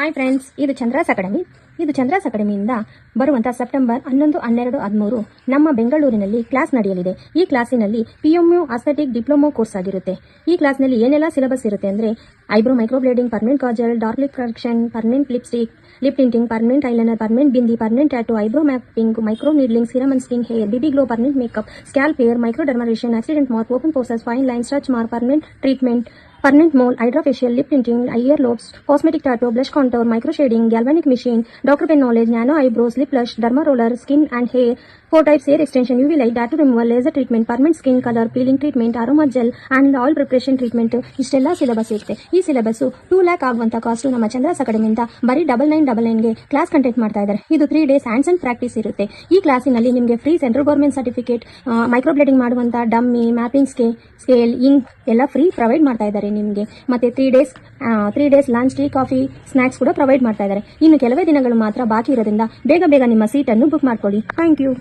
Hi friends, ಇದು Chandra's academy. ಇದು ಚಂದ್ರಾಸ್ ಅಕಾಡೆಮಿಯಿಂದ ಬರುವಂಥ ಸೆಪ್ಟೆಂಬರ್ 11, 12, 13 ನಮ್ಮ ಬೆಂಗಳೂರಿನಲ್ಲಿ ಕ್ಲಾಸ್ ನಡೆಯಲಿದೆ. ಈ ಕ್ಲಾಸಿನಲ್ಲಿ PMU ಆಸ್ಥೆಟಿಕ್ ಡಿಪ್ಲೊಮೊ ಕೋರ್ಸ್ ಆಗಿರುತ್ತೆ. ಈ ಕ್ಲಾಸ್ನಲ್ಲಿ ಏನೆಲ್ಲ ಸಿಲೆಬಸ್ ಇರುತ್ತೆ ಅಂದರೆ eyebrow microblading, permanent kajal, dark lip correction, permanent lipstick, lip tinting, permanent eyeliner, permanent bindi, permanent tattoo, eyebrow mapping, micro needling, serum and sting hair, BB glow, permanent makeup, scalp hair, micro dermabrasion, accident mark, open pores, fine line, stretch mark, permanent treatment, permanent mole, hydra facial, lip tinting, ear lobes, cosmetic tattoo, blush contour, micro shading, galvanic machine, doctor pen knowledge, nano eyebrows, lip blush, derma roller, skin and hair, 4 types hair extension, UV light, tattoo removal, laser treatment, permanent skin color, peeling treatment, aroma gel and oil preparation treatment. ಇಷ್ಟೆಲ್ಲ syllabus ಇರುತ್ತೆ. ಈ syllabus 2 lakh ಆಗುವಂತ cost ನಮ್ಮ ಚಂದ್ರಾಸ್ ಅಕಾಡೆಮಿಯಿಂದ ಬರೀ 9999 ಗೆ class content ಮಾಡ್ತಾ ಇದ್ದಾರೆ. ಇದು 3 days ಹ್ಯಾಂಡ್ಸ್ ಅಂಡ್ ಪ್ರಾಕ್ಟೀಸ್ ಇರುತ್ತೆ. ಈ ಕ್ಲಾಸಿನಲ್ಲಿ ನಿಮಗೆ ಫ್ರೀ ಸೆಂಟ್ರಲ್ ಗವರ್ಮೆಂಟ್ ಸರ್ಟಿಫಿಕೇಟ್, ಮೈಕ್ರೋಬ್ಲೇಡಿಂಗ್ ಮಾಡುವಂತ ಡಮ್ಮಿ, ಮ್ಯಾಪಿಂಗ್ ಸ್ಕೇಲ್, ಇಂಕ್ ಎಲ್ಲ ಫ್ರೀ ಪ್ರೊವೈಡ್ ಮಾಡ್ತಾ ಇದ್ದಾರೆ ನಿಮಗೆ. ಮತ್ತೆ 3 days lunch, tea, coffee, snacks ಕೂಡ ಪ್ರೊವೈಡ್ ಮಾಡ್ತಾ ಇದ್ದಾರೆ. ಇನ್ನು ಕೆಲವೇ ದಿನಗಳು ಮಾತ್ರ ಬಾಕಿ ಇರೋದ್ರಿಂದ ಬೇಗ ನಿಮ್ಮ ಸೀಟ್ ಅನ್ನು ಬುಕ್ ಮಾಡ್ಕೊಳ್ಳಿ. Thank you.